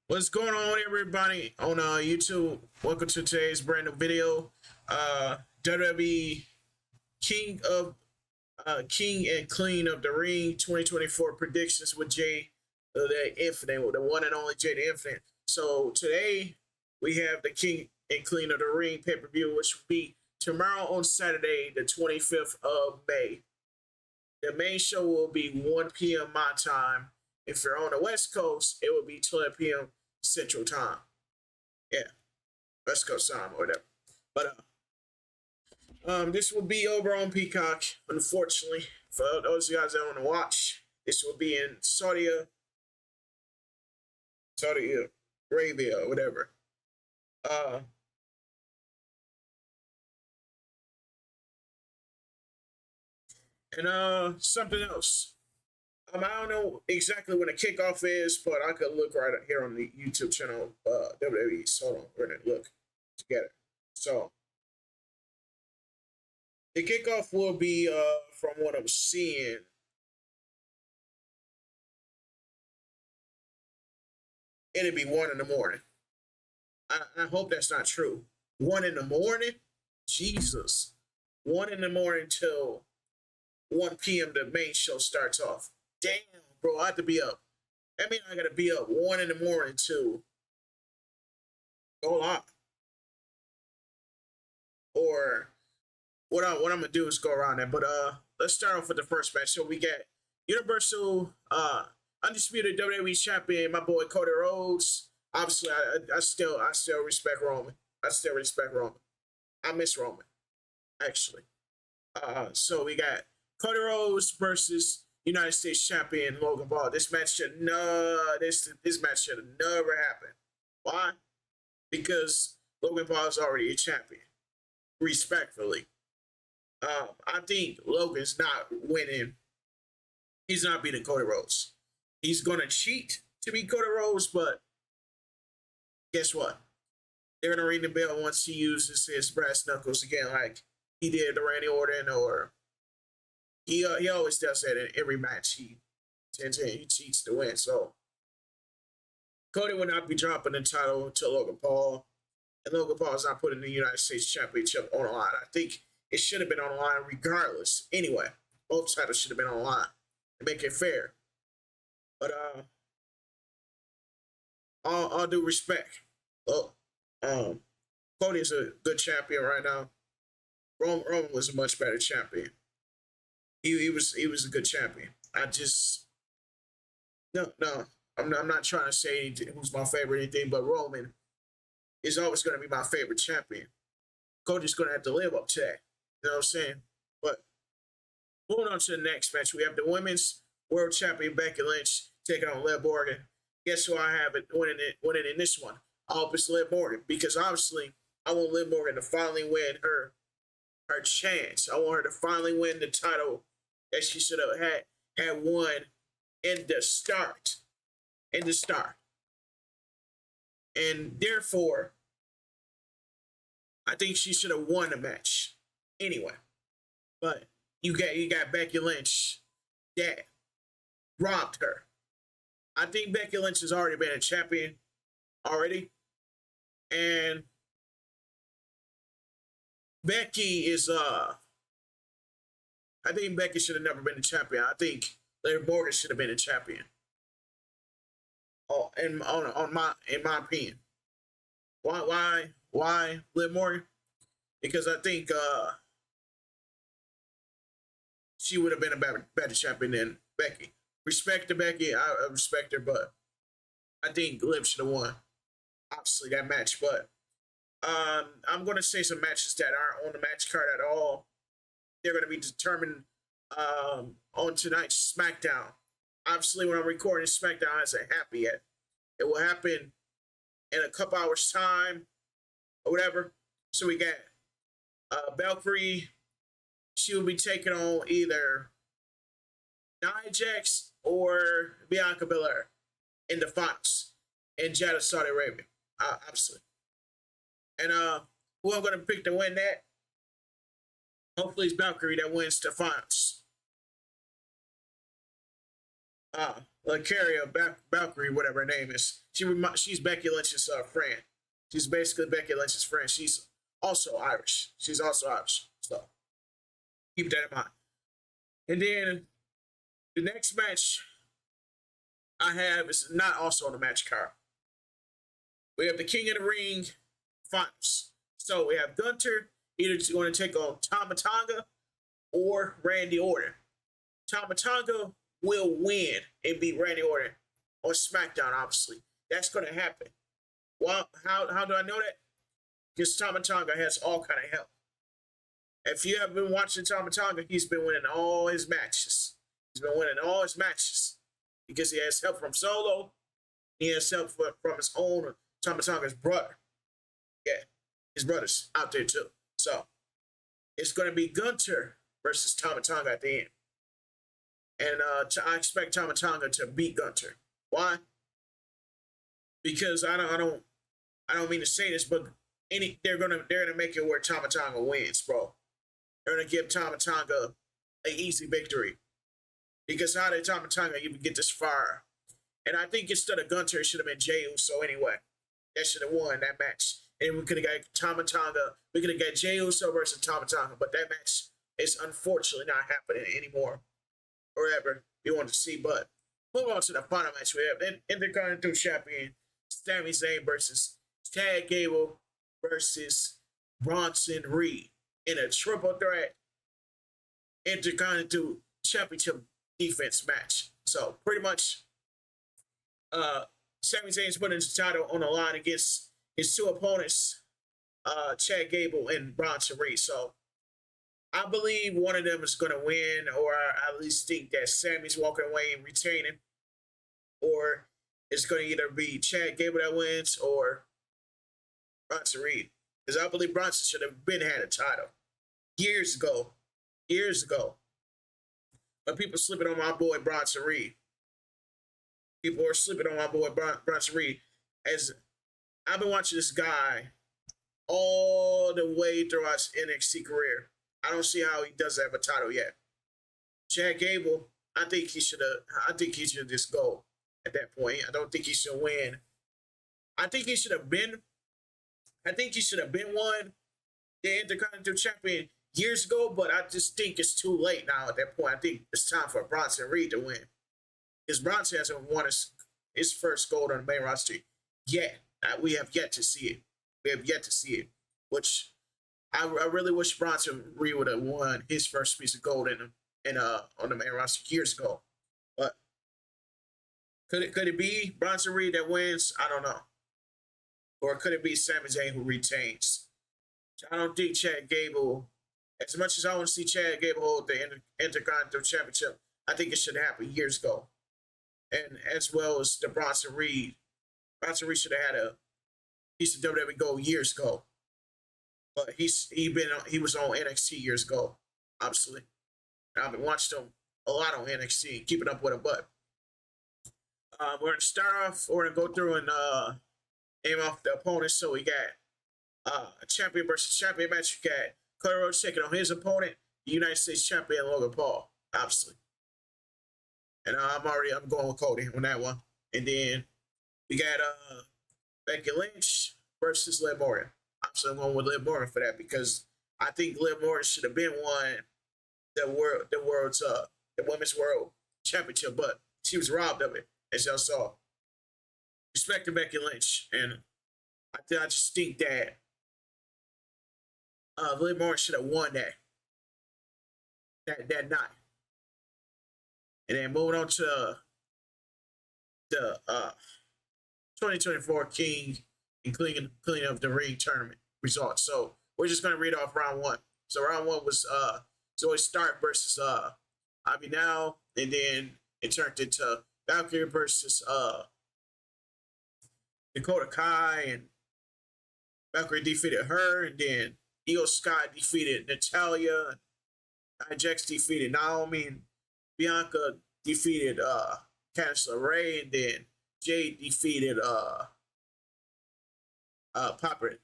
What's going on, everybody on YouTube? Welcome to today's brand new video. WWE King and Clean of the Ring 2024 predictions with Jay the Infinite, the one and only Jay the Infinite. So today we have the King and Clean of the Ring pay-per-view, which will be tomorrow on Saturday, the 25th of May. The main show will be 1 p.m. my time. If you're on the West Coast, it will be 12 p.m. Central Time. Yeah, West Coast time or whatever. But this will be over on Peacock. Unfortunately, for those of you guys that want to watch, this will be in Saudi Arabia or whatever. And something else. I don't know exactly when the kickoff is, but I could look right here on the YouTube channel, WWE. So hold on, we're gonna look together. So the kickoff will be, from what I'm seeing, it'll be 1 in the morning. I hope that's not true. 1 in the morning, Jesus. 1 in the morning till 1 p.m. the main show starts off. Damn, bro, I have to be up. That means I gotta be up 1 in the morning to go live. Or what I'm gonna do is go around that. But let's start off with the first match. So we got Universal Undisputed WWE Champion, my boy Cody Rhodes. Obviously, I still respect Roman. I still respect Roman. I miss Roman, actually. So we got Cody Rhodes versus United States Champion Logan Paul. This match should this match should have never happened. Why? Because Logan Paul is already a champion. Respectfully, I think Logan's not winning. He's not beating Cody Rhodes. He's gonna cheat to beat Cody Rhodes, but guess what? They're gonna ring the bell once he uses his brass knuckles again, like he did to Randy Orton, or he always does that in every match. He cheats to win. So Cody will not be dropping the title to Logan Paul, and Logan Paul is not putting the United States Championship on the line. I think it should have been on the line regardless. Anyway, both titles should have been on the line to make it fair. But all due respect, Cody is a good champion right now. Roman was a much better champion. He was a good champion. I just no. I'm not trying to say who's my favorite or anything, but Roman is always going to be my favorite champion. Cody's going to have to live up to that. You know what I'm saying? But moving on to the next match, we have the women's world champion Becky Lynch taking on Liv Morgan. Guess who I have it winning in this one? I hope it's Liv Morgan, because obviously I want Liv Morgan to finally win her chance. I want her to finally win the title that she should have had won in the start. And therefore, I think she should have won the match anyway. But you got Becky Lynch that robbed her. I think Becky Lynch has already been a champion already. And Becky is I think Becky should have never been a champion. I think Liv Morgan should have been a champion. Oh, in my opinion. Why Liv Morgan? Because I think she would have been a better champion than Becky. Respect to Becky, I respect her, but I think Liv should have won. Obviously that match, but I'm going to say some matches that aren't on the match card at all. They're going to be determined on tonight's SmackDown. Obviously, when I'm recording SmackDown, hasn't happened yet. It will happen in a couple hours' time or whatever. So we got Valkyria. She will be taking on either Nia Jax or Bianca Belair in the finals in Jeddah, Saudi Arabia, obviously. And who I'm going to pick to win that? Hopefully it's Valkyrie that wins the finals. Valkyria, Valkyrie, whatever her name is. She's Becky Lynch's friend. She's basically Becky Lynch's friend. She's also Irish. She's also Irish. So keep that in mind. And then the next match I have is not also on the match card. We have the King of the Ring finals. So we have Gunther either going to take on Tonga or Randy Orton. Tonga will win and beat Randy Orton on SmackDown, obviously. That's going to happen. Well, how do I know that? Because Tonga has all kind of help. If you have been watching Tonga, he's been winning all his matches. He's been winning all his matches because he has help from Solo. He has help from his own Tonga's brother. Yeah, his brother's out there too. So it's going to be Gunther versus Tonga at the end. And I expect Tonga to beat Gunther. Why? Because I don't mean to say this, but they're gonna make it where Tonga wins, bro. They're gonna give Tonga an easy victory. Because how did Tonga even get this far? And I think instead of Gunther, it should have been Jey Uso anyway. That should have won that match. And we could have got Tonga. We could have got Jey Uso versus Tonga. But that match is unfortunately not happening anymore. Or ever you want to see. But move on to the final match. We have Intercontinental Champion Sami Zayn versus Chad Gable versus Bronson Reed in a triple threat Intercontinental Championship defense match. So pretty much Sami Zayn's putting his title on the line against his two opponents, Chad Gable and Bronson Reed. So I believe one of them is going to win, or I at least think that Sami's walking away and retaining, or it's going to either be Chad Gable that wins or Bronson Reed. Because I believe Bronson should have had a title years ago. But people slipping on my boy Bronson Reed. People are slipping on my boy Bronson Reed. As I've been watching this guy all the way throughout his NXT career. I don't see how he doesn't have a title yet. Chad Gable, I think he should just go at that point. I don't think he should win. I think he should have been won the Intercontinental Champion years ago, but I just think it's too late now at that point. I think it's time for Bronson Reed to win. Because Bronson hasn't won his first gold on the main roster yet. We have yet to see it. Which I really wish Bronson Reed would have won his first piece of gold on the main roster years ago. But could it be Bronson Reed that wins? I don't know. Or could it be Sami Zayn who retains? I don't think Chad Gable, as much as I want to see Chad Gable hold the Intercontinental Championship, I think it should happen years ago. And as well as the Bronson Reed. Bronson Reed should have had a piece of WWE gold years ago. But he was on NXT years ago, obviously. And I've been watching him a lot on NXT, keeping up with him. But we're going to start off, we're going to go through and name off the opponents. So we got a champion versus champion match. We got Cody Rhodes taking on his opponent, the United States champion Logan Paul, obviously. And I'm going with Cody on that one. And then we got Becky Lynch versus Liv Morgan. So I'm going with Liv Morgan for that because I think Liv Morgan should have been won the Women's World Championship, but she was robbed of it, as y'all saw. Respect to Becky Lynch, and I just think that Liv Morgan should have won that night. And then moving on to the 2024 King and Clean of the Ring tournament results. So we're just going to read off round one. So round one was Zoe Stark versus Ivy Now, and then it turned into Valkyria versus Dakota Kai, and Valkyria defeated her, and then Io Sky defeated Natalia, Ajax defeated Naomi, and Bianca defeated Candice LeRae, and then Jade defeated Papa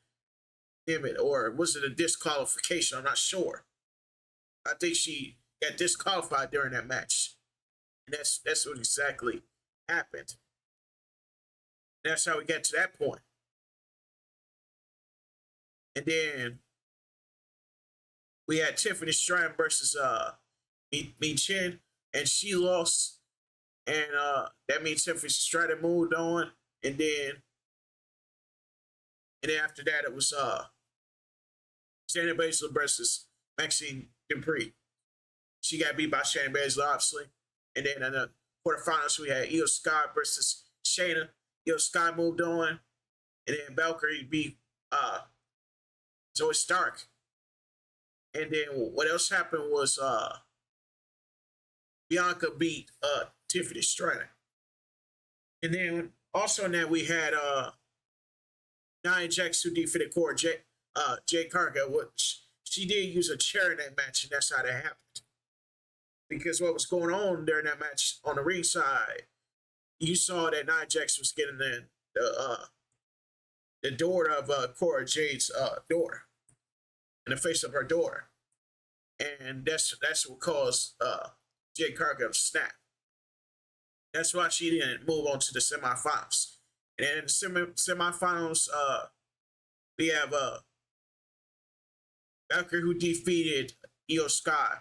Emmett, or was it a disqualification? I'm not sure. I think she got disqualified during that match. And that's what exactly happened. That's how we got to that point. And then we had Tiffany Stratton versus Mi Chen, and she lost. And that means Tiffany Stratton moved on. And then after that it was Shayna Baszler versus Maxine Dupree. She got beat by Shayna Baszler, obviously. And then in the quarterfinals, we had Io Sky versus Shayna. Io Sky moved on. And then Valkyrie beat Zoe Stark. And then what else happened was Bianca beat Tiffany Stratton. And then also in that we had Nia Jax who defeated Cora Jade Cargill, which she did use a chair in that match, and that's how that happened. Because what was going on during that match on the ringside, you saw that Nia Jax was getting the daughter of Cora Jade's daughter, in the face of her daughter, and that's what caused Jade Cargill to snap. That's why she didn't move on to the semifinals. And in the semifinals, we have Valkyrie who defeated Io Sky.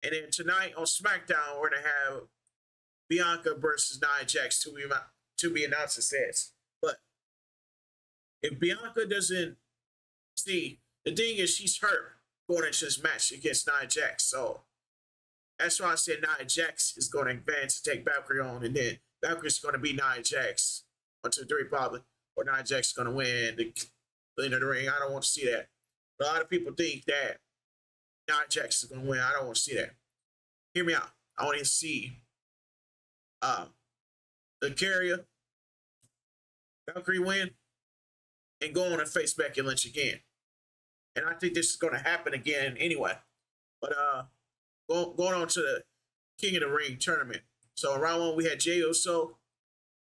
And then tonight on SmackDown, we're going to have Bianca versus Nia Jax to be announced, it says. But if Bianca doesn't see, the thing is she's hurt going into this match against Nia Jax. So that's why I said Nia Jax is going to advance to take Valkyrie on. And then Valkyrie's going to be Nia Jax. 1, 2, 3 probably. Or Nia Jax is going to win the end of the ring. I don't want to see that. But a lot of people think that Nia Jax is going to win. I don't want to see that. Hear me out. I want to see the carrier Valkyrie win and go on and face Becky Lynch again. And I think this is going to happen again anyway. But going on to the King of the Ring tournament. So in round 1 we had Jey Uso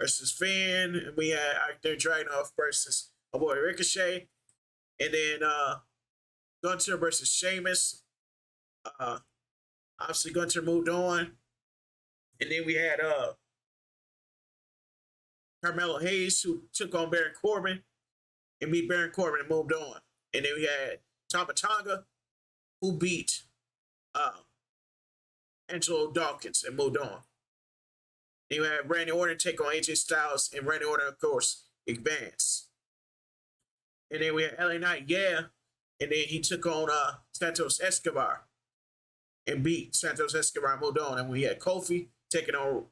versus Finn, and we had Arthur Dragunov versus my boy Ricochet, and then Gunther versus Sheamus. Obviously Gunther moved on, and then we had Carmelo Hayes who took on Baron Corbin and beat Baron Corbin and moved on, and then we had Tonga who beat Angelo Dawkins and moved on. Then you had Randy Orton take on AJ Styles, and Randy Orton, of course, advanced. And then we had LA Knight, and then he took on Santos Escobar and beat Santos Escobar and moved on. And we had Kofi taking on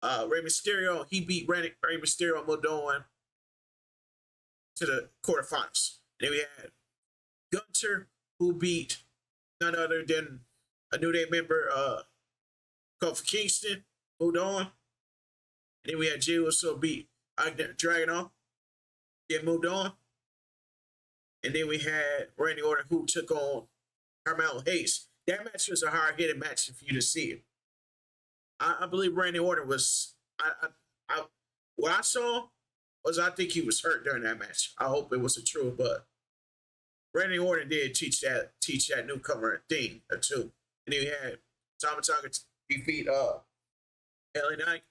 Rey Mysterio. He beat Rey Mysterio and moved on to the quarterfinals. And then we had Gunther, who beat none other than a New Day member, Kofi Kingston, moved on. And then we had Jey Uso beat Dragunov, then moved on. And then we had Randy Orton, who took on Carmelo Hayes. That match was a hard-hitting match for you to see it. I believe Randy Orton was. What I saw was I think he was hurt during that match. I hope it wasn't true, but Randy Orton did teach that newcomer a thing or two. And then we had Tonga defeat LA Knight.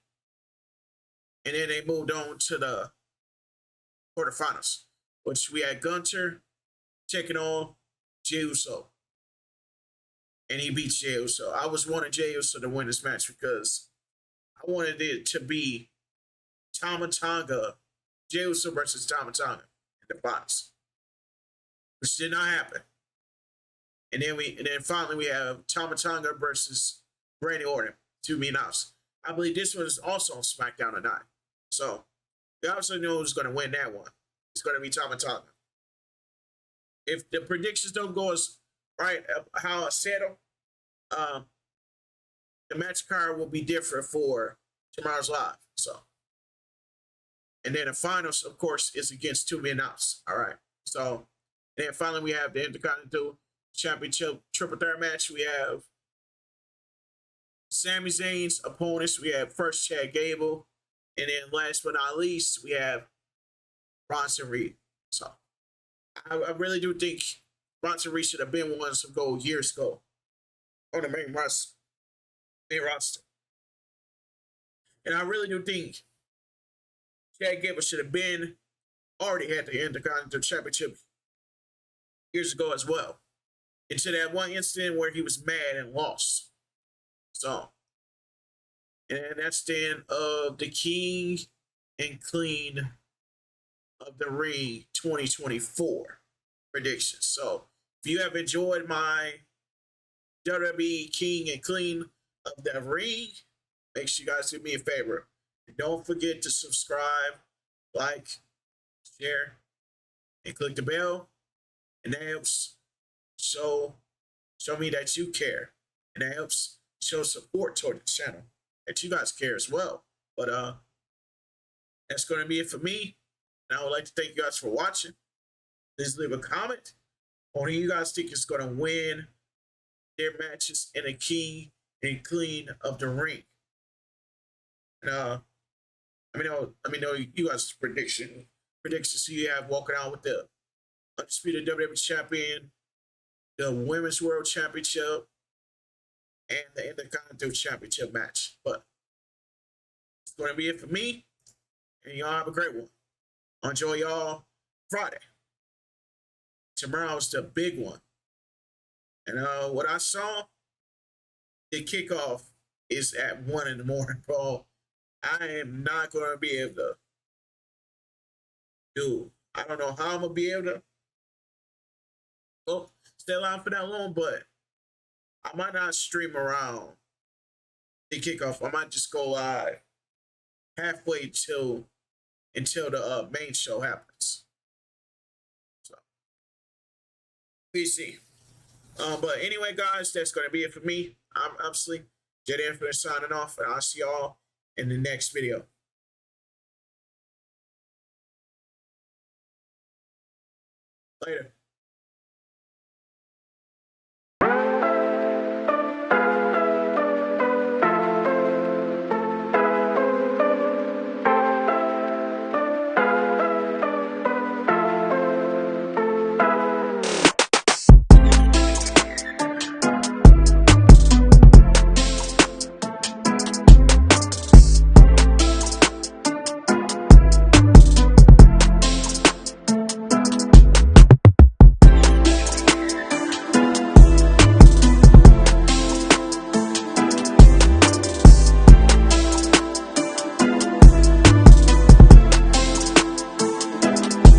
And then they moved on to the quarterfinals, which we had Gunther taking on Jey Uso. And he beat Jey Uso. I was wanting Jey Uso to win this match because I wanted it to be Tonga, Jey Uso versus Tonga in the finals, which did not happen. And then finally we have Tonga versus Randy Orton to be announced. I believe this one is also on SmackDown tonight. So we obviously know who's going to win that one. It's going to be Tonga. If the predictions don't go as right how I said them, the match card will be different for tomorrow's live. So, and then the finals, of course, is against to be announced. All right. So, and then finally we have the Intercontinental Championship triple threat match. We have Sami Zayn's opponents. We have first Chad Gable, and then last but not least, we have Bronson Reed. So, I really do think Bronson Reed should have been one some gold years ago on the main roster. And I really do think Chad Gable should have been already had the Intercontinental Championship years ago as well. Until that one incident where he was mad and lost. So, and that's the end of the King and Clean of the Ring 2024 predictions. So, if you have enjoyed my WWE King and Clean of the Ring, make sure you guys do me a favor. Don't forget to subscribe, like, share, and click the bell. And that helps show me that you care. And that helps show support toward the channel. That you guys care as well. But that's going to be it for me. And I would like to thank you guys for watching. Please leave a comment on who you guys think is going to win their matches in a King and Clean of the Ring. And let me know you guys' predictions you have walking out with the Undisputed WWE Champion, the Women's World Championship, and the Intercontinental Championship match. But it's going to be it for me. And y'all have a great one. Enjoy y'all Friday. Tomorrow's the big one. And what I saw, the kickoff is at 1 in the morning, bro. I am not going to be able to do. I don't know how I'm going to be able to stay alive for that long, but I might not stream around the kickoff. I might just go live halfway until the main show happens. So we see. But anyway, guys, that's going to be it for me. I'm obviously JayTheInfinite signing off, and I'll see y'all in the next video. Later.